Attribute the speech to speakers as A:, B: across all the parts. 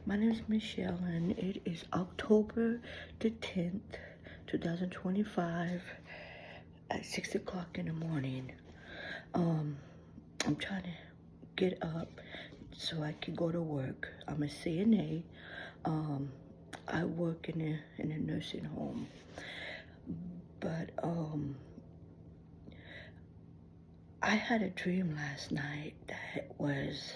A: My name is Michelle, and it is October the 10th, 2025, at 6 o'clock in the morning. I'm trying to get up so I can go to work. I'm a CNA. I work in a nursing home, but I had a dream last night that was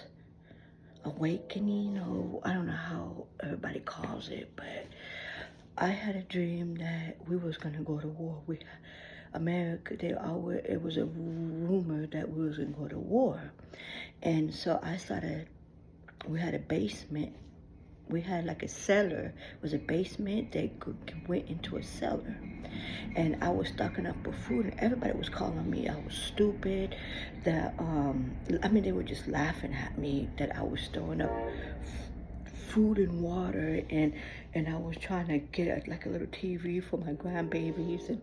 A: awakening, or I don't know how everybody calls it, but I had a dream that we was gonna go to war. America, it was a rumor that we was gonna go to war, and so we had a basement. We had like a cellar. It was a basement that went into a cellar, and I was stocking up with food, and everybody was calling me I was stupid. That they were just laughing at me that I was storing up food and water, and I was trying to get like a little TV for my grandbabies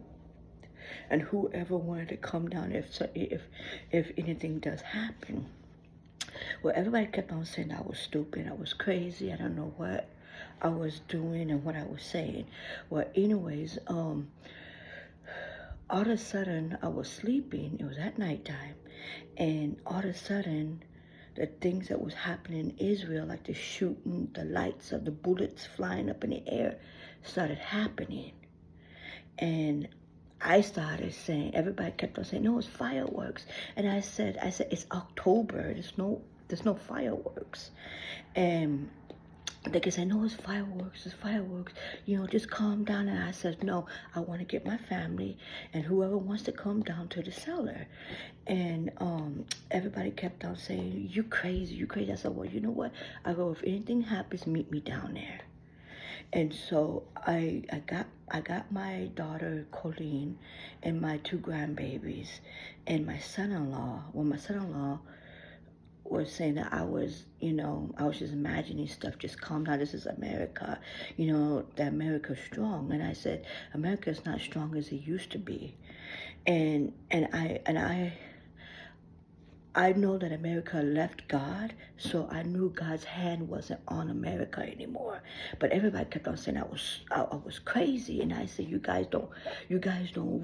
A: and whoever wanted to come down if anything does happen. Well, everybody kept on saying I was stupid, I was crazy, I don't know what I was doing and what I was saying. Well, anyways, all of a sudden I was sleeping. It was at nighttime, and all of a sudden the things that was happening in Israel, like the shooting, the lights of the bullets flying up in the air, started happening. And I started saying, everybody kept on saying, no, it's fireworks. And I said, it's October. There's no fireworks. And they could say, no, it's fireworks, just calm down. And I said, no, I want to get my family and whoever wants to come down to the cellar. And everybody kept on saying, you crazy. I said, well, you know what? I go, if anything happens, meet me down there. And so I got my daughter Colleen and my two grandbabies and my son-in-law. Well, my son-in-law was saying that I was just imagining stuff. Just calm down. This is America. That America's strong. And I said, America is not strong as it used to be. And I know that America left God, so I knew God's hand wasn't on America anymore. But everybody kept on saying I was crazy, and I said, you guys don't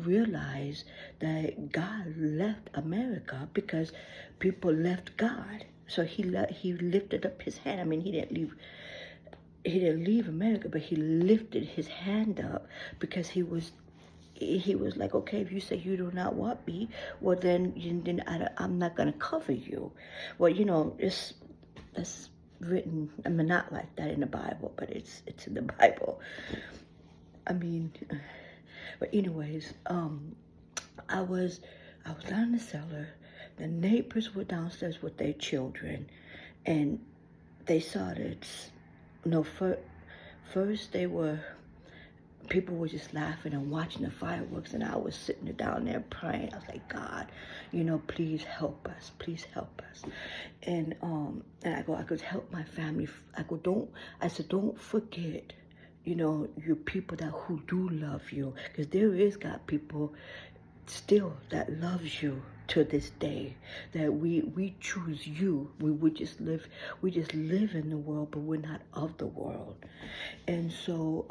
A: realize that God left America because people left God. So he lifted up his hand. I mean, he didn't leave America, but he lifted his hand up because he was like, okay, if you say you do not want me, well, then I'm not going to cover you. Well, that's written, I mean, not like that in the Bible, but it's in the Bible. I mean, but anyways, I was down in the cellar. The neighbors were downstairs with their children, and they started, first people were just laughing and watching the fireworks, and I was sitting down there praying. I was like, God, please help us. And I could help my family. I said, don't forget, your people who do love you, because there is God people still that loves you to this day, that we choose you. We just live in the world, but we're not of the world. And so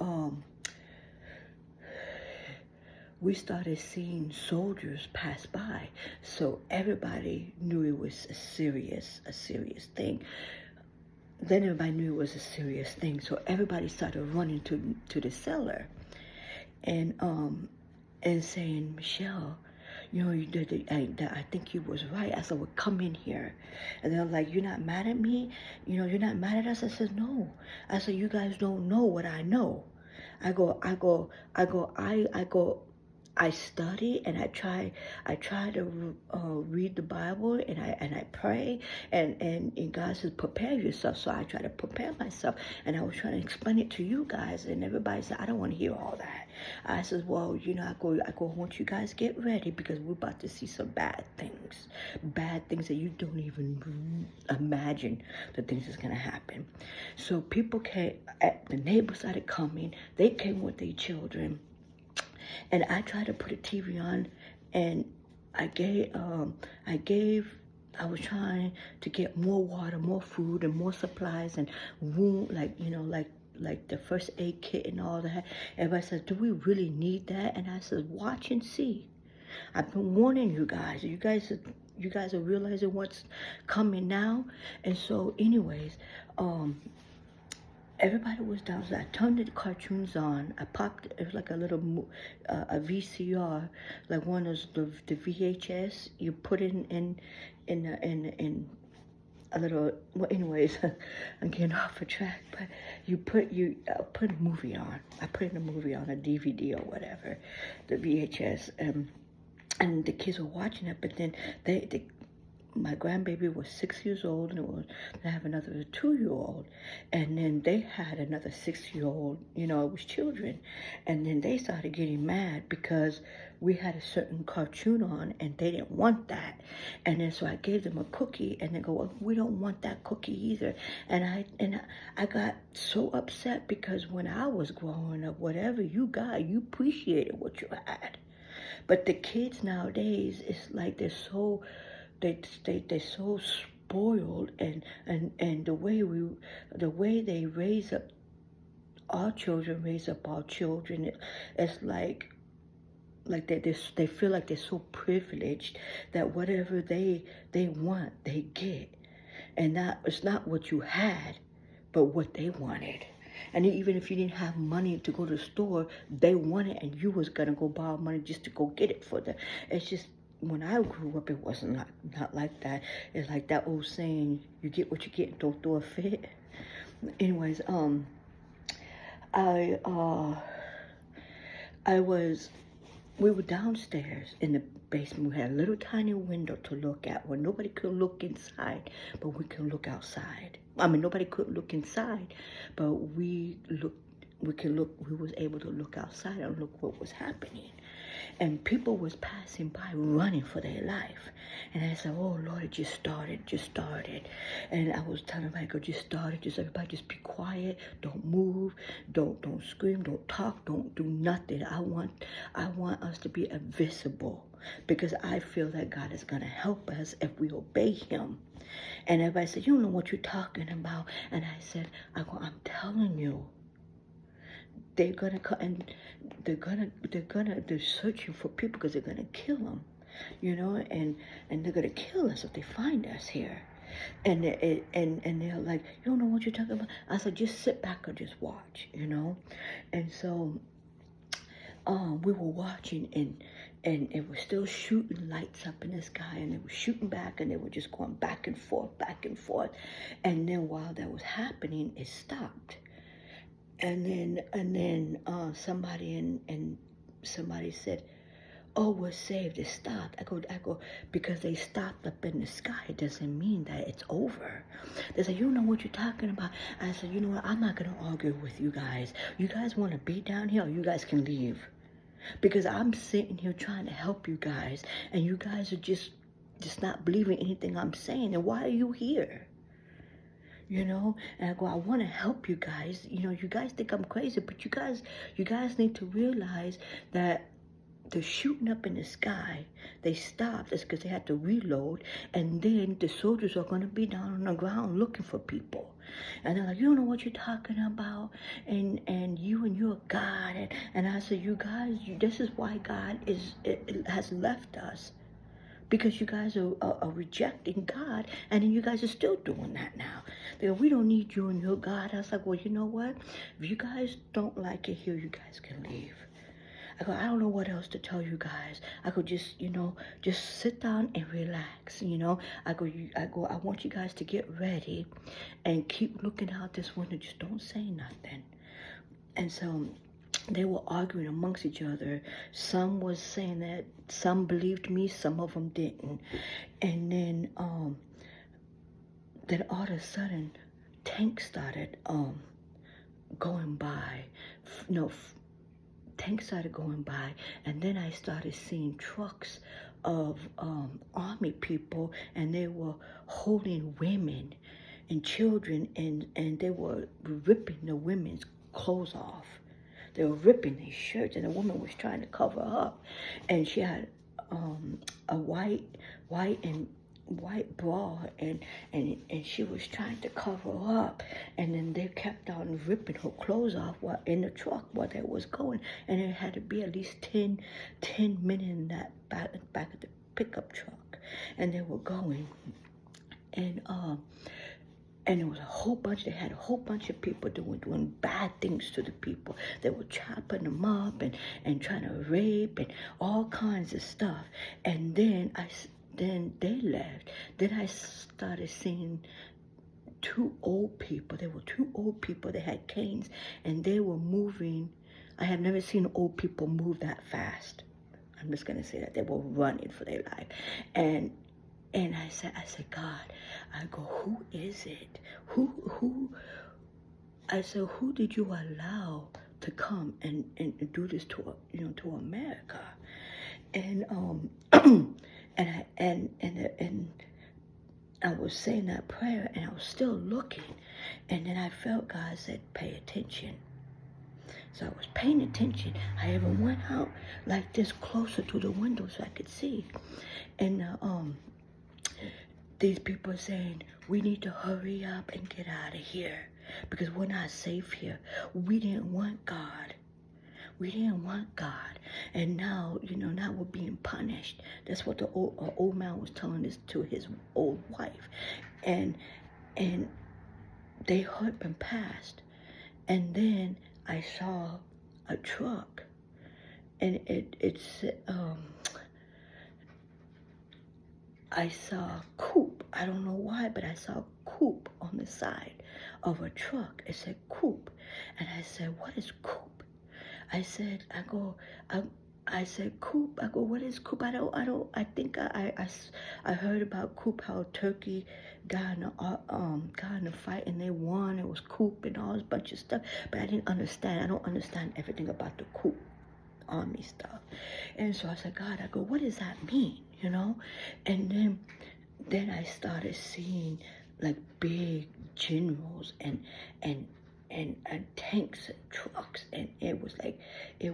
A: we started seeing soldiers pass by. So everybody knew it was a serious thing. Then everybody knew it was a serious thing. So everybody started running to the cellar and saying, Michelle, I think you was right. I said, well, come in here. And they're like, you're not mad at me? You're not mad at us? I said, no. I said, you guys don't know what I know. I study and I try to read the Bible, and I pray, and God says prepare yourself. So I try to prepare myself, and I was trying to explain it to you guys, and everybody said, I don't want to hear all that. I said, well, I go want you guys get ready, because we're about to see some bad things that you don't even imagine the things that's gonna happen. So people came, the neighbors started coming. They came with their children. And I tried to put a TV on, and I gave I was trying to get more water, more food, and more supplies, and wound, like the first aid kit and all that. Everybody says, "Do we really need that?" And I said, "Watch and see." I've been warning you guys. You guys are realizing what's coming now. And so, anyways, um, everybody was down. So I turned the cartoons on. I popped. It was like a little a VCR, like one of the VHS. You put in a little. Well, anyways, I'm getting off a track. But you put a movie on. I put in a movie on a DVD or whatever, the VHS. And the kids were watching it, but then my grandbaby was 6 years old, and I have another 2-year-old, and then they had another 6-year-old. You know, it was children, and then they started getting mad because we had a certain cartoon on, and they didn't want that, and then so I gave them a cookie, and they go, "Well, we don't want that cookie either," and I got so upset because when I was growing up, whatever you got, you appreciated what you had. But the kids nowadays, it's like they're so spoiled, and the way they raise up our children, it's like they feel like they're so privileged that whatever they want, they get, and that it's not what you had, but what they wanted. And even if you didn't have money to go to the store, they wanted, and you was gonna go borrow money just to go get it for them. It's just, when I grew up, it wasn't not like that. It's like that old saying, "You get what you get, and don't throw a fit." Anyways, I uh, I was we were downstairs in the basement. We had a little tiny window to look at where nobody could look inside, but we could look outside. I mean, nobody could look inside, but we was able to look outside and look what was happening. And people was passing by running for their life. And I said, "Oh Lord, it just started. And I was telling Michael, just started, just everybody just be quiet, don't move, don't scream, don't talk, don't do nothing. I want us to be invisible, because I feel that God is gonna help us if we obey him." And everybody said, "You don't know what you're talking about." And I said, "I'm telling you, they're gonna come, and they're searching for people because they're gonna kill them, you know, and they're gonna kill us if they find us here." And they're like, "You don't know what you're talking about." I said, "Just sit back and just watch, you know." And so we were watching, and it was still shooting lights up in the sky, and it was shooting back, and they were just going back and forth, back and forth. And then while that was happening, it stopped. And then somebody said, "Oh, we're saved. It stopped." I go, "Because they stopped up in the sky, it doesn't mean that it's over." They said, "You know what you're talking about." I said, "You know what? I'm not gonna argue with you guys. You guys want to be down here, or you guys can leave, because I'm sitting here trying to help you guys, and you guys are just not believing anything I'm saying. And why are you here?" You know, and I go, "I want to help you guys. You know, you guys think I'm crazy, but you guys need to realize that the shooting up in the sky, they stopped. It's because they had to reload, and then the soldiers are going to be down on the ground looking for people." And they're like, "You don't know what you're talking about, and you're God." And I said, "You guys, this is why God has left us, because you guys are rejecting God, and then you guys are still doing that now. They go, 'We don't need you and your God.'" I was like, "Well, you know what? If you guys don't like it here, you guys can leave." I go, "I don't know what else to tell you guys." I go, just sit down and relax, you know." I go, "I want you guys to get ready and keep looking out this window. Just don't say nothing." And so they were arguing amongst each other. Some was saying that some believed me, some of them didn't. And then all of a sudden, tanks started going by. No, tanks started going by, and then I started seeing trucks of army people, and they were holding women and children, and they were ripping the women's clothes off. They were ripping their shirts, and the woman was trying to cover up, and she had a white and white bra, and she was trying to cover up, and then they kept on ripping her clothes off while in the truck while they was going, and it had to be at least 10 minutes in that back of the pickup truck, and they were going, and and it was a whole bunch. They had a whole bunch of people doing bad things to the people. They were chopping them up and trying to rape and all kinds of stuff. And then they left. Then I started seeing two old people. There were two old people. They had canes and they were moving. I have never seen old people move that fast. I'm just gonna say that they were running for their life, and I said, God, I go, who is it? Who? I said, who did you allow to come and do this to to America? And and I was saying that prayer, and I was still looking, and then I felt God said, pay attention. So I was paying attention. I even went out like this closer to the window so I could see, and these people are saying, we need to hurry up and get out of here because we're not safe here. We didn't want God. We didn't want God. And now, now we're being punished. That's what the old man was telling this to his old wife. And they hurt and passed. And then I saw a truck. And I saw coupe. I don't know why, but I saw coupe on the side of a truck. It said coupe. And I said, what is coupe? I said coupe. I go, what is coupe? I think I heard about coupe, how Turkey got in a fight and they won. It was coupe and all this bunch of stuff. But I didn't understand. I don't understand everything about the coupe army stuff. And so I said, God, I go, what does that mean? And then I started seeing like big generals and tanks and trucks, and it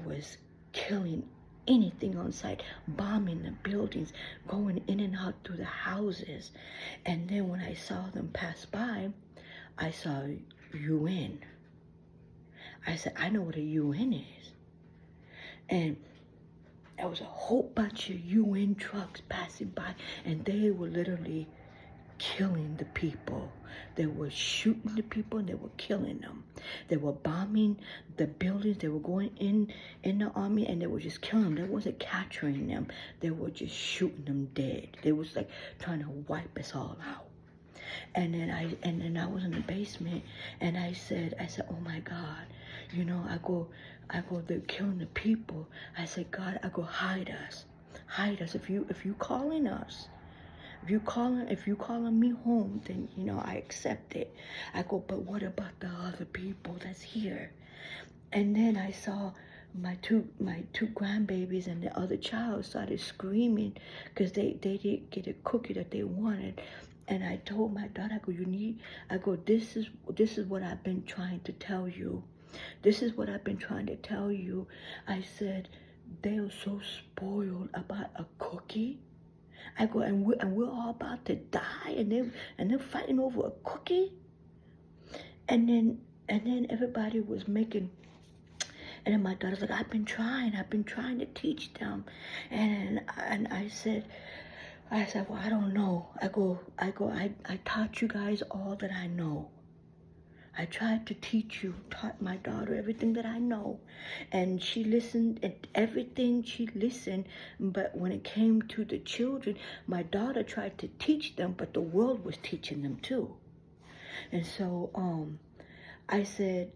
A: was killing anything on sight, bombing the buildings, going in and out through the houses. And then when I saw them pass by, I saw UN. I said, I know what a UN is. And there was a whole bunch of UN trucks passing by, and they were literally killing the people. They were shooting the people, and they were killing them. They were bombing the buildings. They were going in the army, and they were just killing them. They wasn't capturing them. They were just shooting them dead. They was like trying to wipe us all out. And then I was in the basement, and I said, oh my God, I go, they're killing the people. I said, God, I go, hide us. If you calling us, if you calling me home, then I accept it. I go, but what about the other people that's here? And then I saw my two grandbabies and the other child started screaming because they didn't get a cookie that they wanted. And I told my daughter, I go, this is what I've been trying to tell you. This is what I've been trying to tell you. I said, they are so spoiled about a cookie. I go, and we're all about to die, and they're fighting over a cookie. And then everybody was making. And then my daughter's like, I've been trying to teach them. And I said, well, I don't know. I taught you guys all that I know. I tried to taught my daughter everything that I know. And she listened, and everything she listened. But when it came to the children, my daughter tried to teach them, but the world was teaching them too. And so I said,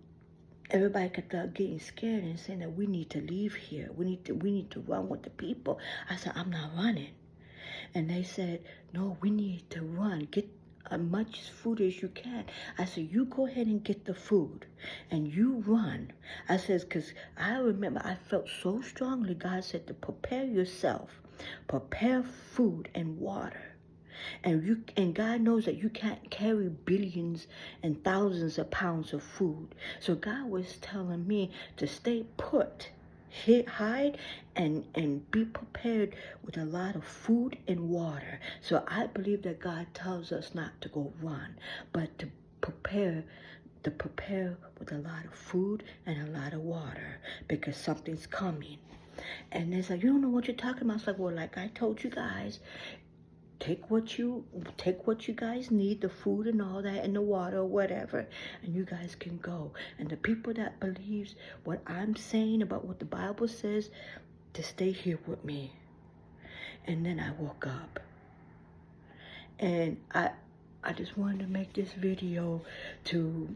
A: everybody kept getting scared and saying that we need to leave here. We need to run with the people. I said, I'm not running. And they said, no, we need to run. Get as much food as you can. I said, you go ahead and get the food and you run. I said, because I remember I felt so strongly, God said to prepare yourself. Prepare food and water. And God knows that you can't carry billions and thousands of pounds of food. So God was telling me to stay put hide and be prepared with a lot of food and water. So I believe that God tells us not to go run, but to prepare with a lot of food and a lot of water, because something's coming. And it's like, you don't know what you're talking about. It's like, well, like I told you guys, take what you guys need, the food and all that, and the water or whatever, and you guys can go. And the people that believes what I'm saying about what the Bible says, to stay here with me. And then I woke up, and I just wanted to make this video to,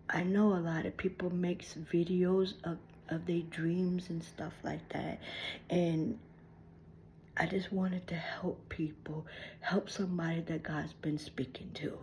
A: I know a lot of people makes videos of their dreams and stuff like that, and I just wanted to help people, help somebody that God's been speaking to.